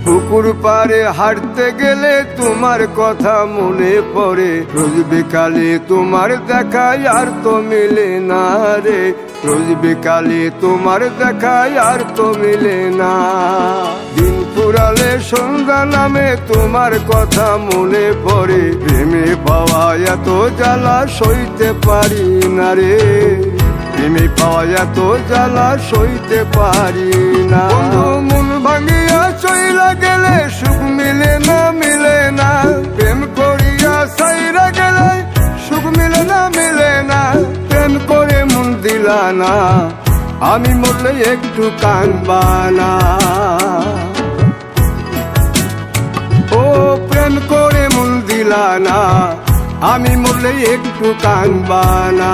পুকুর পাড়ে হাঁটতে গেলে তোমার কথা মনে পড়ে, রোজ বিকালে তোমার দেখা আর তো মিলে না রে, রোজ বিকালে তোমার দেখা আর তো মিলে না। দিন ফুরালে সন্ধ্যা নামে তোমার কথা মনে পড়ে, প্রেমে পাওয়া এত জ্বালা সইতে পারি না রে, প্রেমে পাওয়া এত জ্বালা সইতে পারি না। মন ভাঙিয়া চইলা গেলে সুখ মিলে না, মিলে না, প্রেম করিয়া সাইরা গেলে সুখ মিলে না, মিলে না, প্রেম করে মন দিলা না, আমি মরলে একটু কাঁদবা না। ও প্রেম করে মন দিলা না, আমি মরলে একটু কাঁদবা না।